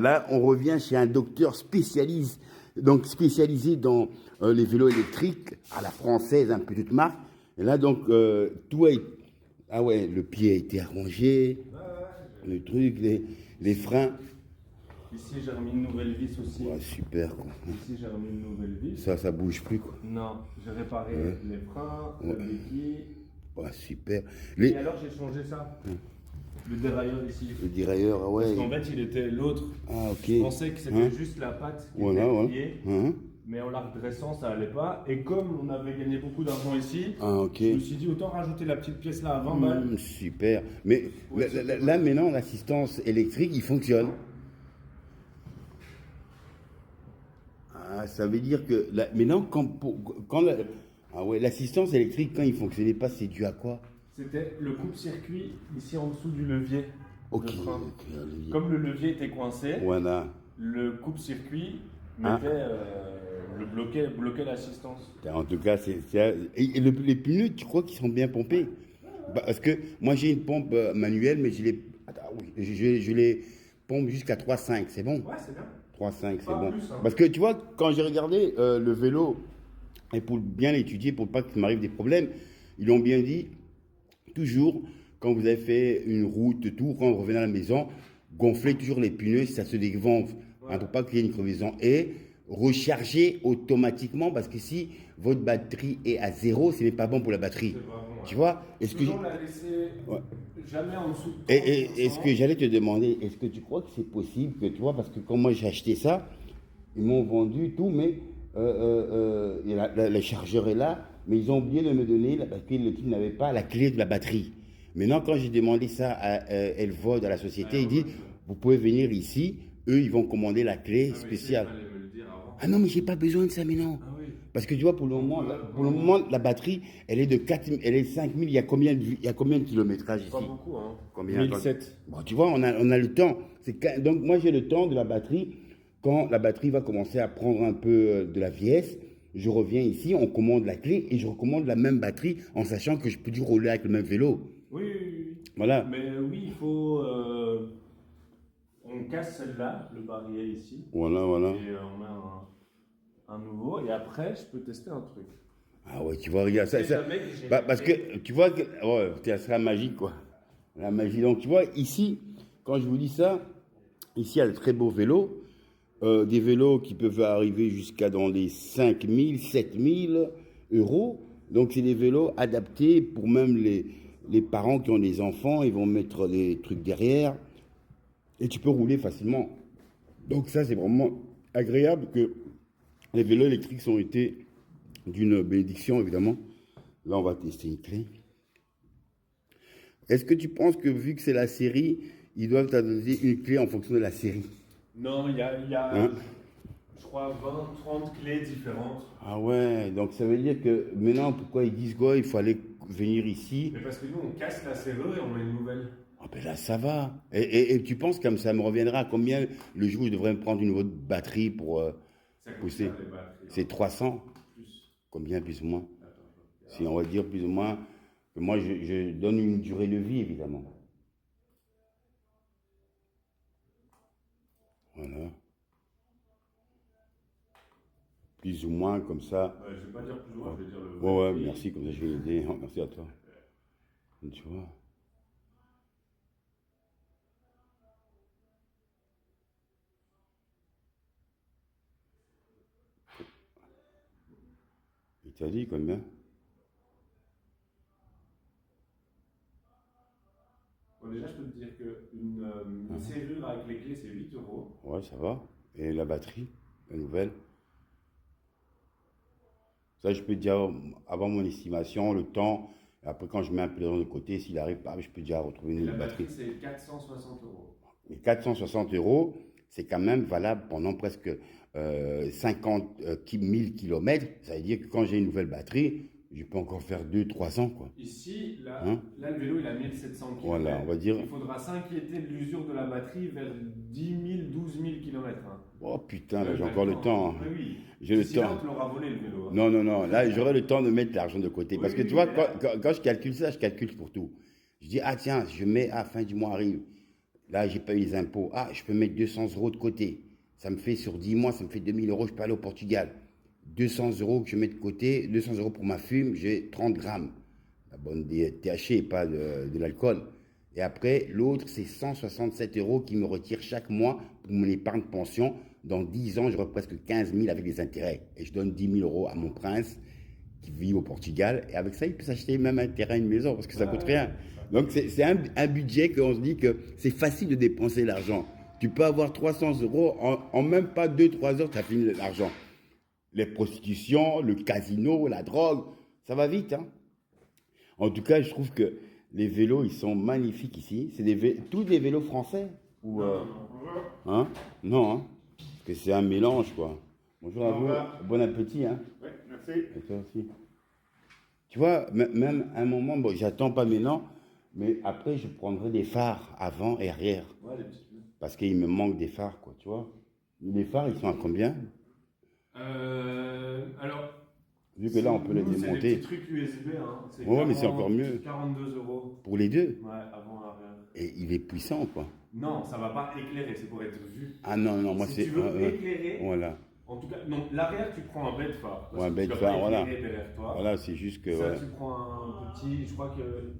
Là, on revient chez un docteur donc spécialisé dans les vélos électriques, à la française, un peu toute marque. Et là, donc, tout est... Ah ouais, le pied a été arrangé, le truc, les freins. Ici, j'ai remis une nouvelle vis aussi. Ouais, super, quoi. Ici, j'ai remis une nouvelle vis. Ça bouge plus, quoi. Non, j'ai réparé les freins, Ouais. le béquille. Ouais, super. Et alors, j'ai changé ça. Le dérailleur ici. Le dérailleur, ah ouais. Parce qu'en fait, il était l'autre. Ah, ok. Je pensais que c'était juste la patte qui était pliée. Mais en la redressant, ça allait pas. Et comme on avait gagné beaucoup d'argent ici, je me suis dit autant rajouter la petite pièce là à 20 balles. Super. Mais là, maintenant, l'assistance électrique, il fonctionne. Ah, ça veut dire que maintenant, l'assistance électrique, quand il fonctionnait pas, c'est dû à quoi? C'était le coupe-circuit ici en dessous du levier. Ok. de frein. Comme le levier était coincé, Voilà. le coupe-circuit bloquait l'assistance. En tout cas, les pneus, tu crois qu'ils sont bien pompés? Parce que moi, j'ai une pompe manuelle, mais je les pompe jusqu'à 3,5. C'est bon? Ouais, c'est bien. 3,5, c'est Pas bon. plus, hein. Parce que tu vois, quand j'ai regardé le vélo, et pour bien l'étudier, pour pas qu'il m'arrive des problèmes, ils ont bien dit, toujours, quand vous avez fait une route, tout, quand vous revenez à la maison, gonflez toujours les pneus si ça se dégonfle, pour pas qu'il y ait une crevaison. Et recharger automatiquement, parce que si votre batterie est à 0, ce n'est pas bon pour la batterie. C'est pas bon, ouais. Tu vois? Toujours la laisser jamais en dessous de 30%. Et est-ce que j'allais te demander, est-ce que tu crois que c'est possible que, tu vois, parce que quand moi j'ai acheté ça, ils m'ont vendu tout, mais le chargeur est là, mais ils ont oublié de me donner, parce que le type n'avait pas la clé de la batterie. Maintenant, quand j'ai demandé ça à Elvod, à la société, il dit, vous pouvez venir ici, eux, ils vont commander la clé spéciale. Ah non, mais j'ai pas besoin de ça maintenant. Ah oui. Parce que tu vois, pour le moment, la batterie, elle est de 5000. Il y a combien de kilométrage ici? Pas beaucoup, hein. Combien? 1007. Bon, tu vois, on a le temps. Donc, moi, j'ai le temps de la batterie. Quand la batterie va commencer à prendre un peu de la vieillesse, je reviens ici, on commande la clé et je recommande la même batterie en sachant que je peux toujours rouler avec le même vélo. Oui, oui, oui. Voilà. Mais oui, il faut. On casse celle-là, le barillet ici. Voilà. Et on met un nouveau. Et après, je peux tester un truc. Ah ouais, tu vois, regarde ça. Parce que tu vois, c'est la magie, quoi. La magie. Donc, tu vois, ici, quand je vous dis ça, ici, il y a de très beaux vélos. Des vélos qui peuvent arriver jusqu'à dans les 5 000, 7 000 euros. Donc, c'est des vélos adaptés pour même les parents qui ont des enfants. Ils vont mettre des trucs derrière. Et tu peux rouler facilement. Donc, ça, c'est vraiment agréable que les vélos électriques ont été d'une bénédiction, évidemment. Là, on va tester une clé. Est-ce que tu penses que, vu que c'est la série, ils doivent t'adresser une clé en fonction de la série? Non, il y a je crois, 20, 30 clés différentes. Ah ouais, donc ça veut dire que maintenant, pourquoi ils disent quoi? Il faut aller venir ici. Mais parce que nous, on casse la serrure et on met une nouvelle. Ah ben là, ça va. Et tu penses comme ça me reviendra à combien le jour où je devrais me prendre une autre batterie pour pousser? C'est 300? Plus. Combien plus ou moins? Si on va dire plus ou moins, que moi je donne une durée de vie, évidemment. Voilà. Plus ou moins, comme ça. Je ne vais pas dire plus ou moins, je vais dire le. Ouais, merci, comme ça je vais aider. Merci à toi. Tu vois. Il t'a dit combien? Bon, déjà, je peux te dire qu'une serrure avec les clés, c'est 8 euros. Ouais, ça va. Et la batterie, la nouvelle? Ça, je peux te dire, avant mon estimation, le temps, après quand je mets un peu de côté, s'il arrive pas, je peux déjà retrouver une nouvelle batterie. La batterie, c'est 460 euros. Mais 460 euros, c'est quand même valable pendant presque 50 000 kilomètres. Ça veut dire que quand j'ai une nouvelle batterie, je peux encore faire 2-3 ans, quoi. Ici, là, le vélo, il a 1700 km. Voilà, on va dire. Il faudra s'inquiéter de l'usure de la batterie vers 10 000, 12 000 km. Oh putain, là, j'ai encore le temps. Oui. J'ai le Sinon, temps. tu l'auras volé, le vélo. Non. Là, j'aurai le temps de mettre l'argent de côté. Parce que tu vois, quand je calcule ça, je calcule pour tout. Je dis, ah tiens, je mets, fin du mois arrive. Là, j'ai pas eu les impôts. Ah, je peux mettre 200 € de côté. Ça me fait sur 10 mois, ça me fait 2000 €. Je peux aller au Portugal. 200 € que je mets de côté, 200 € pour ma fume, j'ai 30 grammes. La bonne THC, pas de l'alcool. Et après, l'autre, c'est 167 € qui me retire chaque mois pour mon épargne pension. Dans 10 ans, j'aurai presque 15 000 avec les intérêts. Et je donne 10 000 € à mon prince qui vit au Portugal. Et avec ça, il peut s'acheter même un terrain, une maison, parce que ça coûte rien. Donc, c'est un budget qu'on se dit que c'est facile de dépenser l'argent. Tu peux avoir 300 € en même pas 2-3 heures, tu as fini l'argent. Les prostitutions, le casino, la drogue, ça va vite. Hein. En tout cas, je trouve que les vélos, ils sont magnifiques ici. C'est tous des vélos français ou hein? Non, hein? Parce que c'est un mélange, quoi. Bonjour à vous. Bon appétit, hein? Oui, merci. Et toi aussi. Tu vois, même un moment, bon, j'attends pas maintenant, mais après, je prendrai des phares avant et arrière. Ouais, les petits. Parce qu'il me manque des phares, quoi, tu vois. Les phares, ils sont à combien? Alors, vu que là, on peut les démonter. C'est des petits trucs USB, hein. Ouais, mais c'est encore mieux. 42 €. Pour les deux? Ouais, avant arrière. Et il est puissant, quoi. Non, ça va pas éclairer, c'est pour être vu. Ah non, moi c'est... Si tu veux éclairer, voilà. En tout cas, non, l'arrière, tu prends un bête phare. Ouais, un bête phare, voilà. Toi. Voilà, c'est juste que... Ça, tu prends un petit, je crois que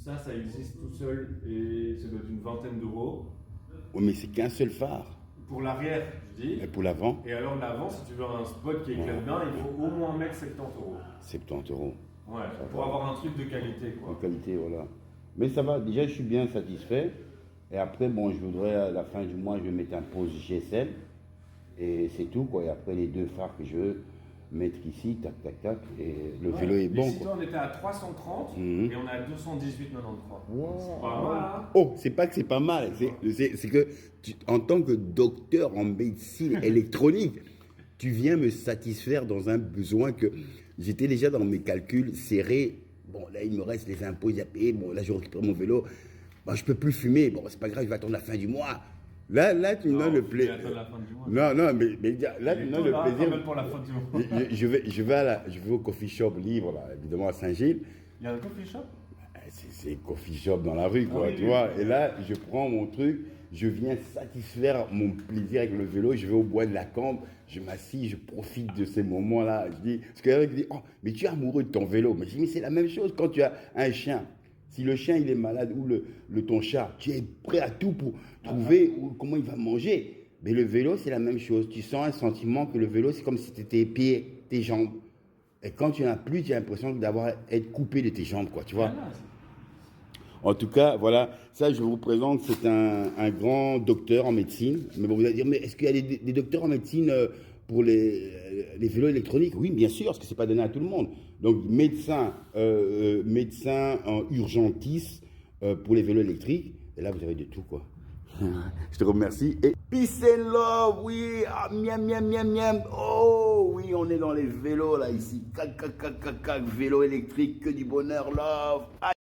ça existe tout seul et ça doit être une vingtaine d'euros. Oui, mais c'est qu'un seul phare. Pour l'arrière, je dis. Et pour l'avant? Et alors l'avant, si tu veux un spot qui éclaire bien, il faut au moins mettre 70 €. 70 €. Ouais, pour avoir un truc de qualité, quoi. De qualité, voilà. Mais ça va, déjà je suis bien satisfait. Et après, bon, je voudrais à la fin du mois, je vais mettre un pause GSM. Et c'est tout, quoi. Et après, les deux phares que je veux mettre ici, tac, tac, tac. Et le vélo est bon. Ici, on était à 330 et on est à 218,93. Wow. C'est pas mal, hein? Oh, c'est pas que c'est pas mal. C'est que, en tant que docteur en médecine électronique, tu viens me satisfaire dans un besoin que j'étais déjà dans mes calculs serrés. Bon, là, il me reste les impôts à payer. Bon, là, je récupère mon vélo. Bon, je peux plus fumer. Bon, c'est pas grave, je vais attendre la fin du mois. Là, tu me donnes le plaisir. Non, mais là, tu me donnes le plaisir. Même pour la fin du mois. Je vais au coffee shop libre, là, évidemment, à Saint-Gilles. Il y a un coffee shop? C'est un coffee shop dans la rue, quoi, tu vois. Et là, je prends mon truc, je viens satisfaire mon plaisir avec le vélo, je vais au bois de la Cambre, je m'assis, je profite de ces moments-là. Je dis, parce qu'il y en a qui disent, oh, mais tu es amoureux de ton vélo. Mais je dis, mais c'est la même chose quand tu as un chien. Si le chien il est malade ou ton chat, tu es prêt à tout pour trouver comment il va manger. Mais le vélo, c'est la même chose. Tu sens un sentiment que le vélo, c'est comme si c'était tes pieds, tes jambes. Et quand tu n'en as plus, tu as l'impression d'être coupé de tes jambes, quoi, tu vois. En tout cas, voilà, ça je vous présente, c'est un grand docteur en médecine. Mais bon, vous allez dire, mais est-ce qu'il y a des docteurs en médecine pour les vélos électroniques? Oui, bien sûr, parce que ce n'est pas donné à tout le monde. Donc, médecin en urgentiste pour les vélos électriques. Et là, vous avez de tout, quoi. Je te remercie. Et peace and love, oui. Ah, miam, miam, miam, miam. Oh, oui, on est dans les vélos, là, ici. Cac, cac, cac, cac, cac. Vélo électrique, que du bonheur, love.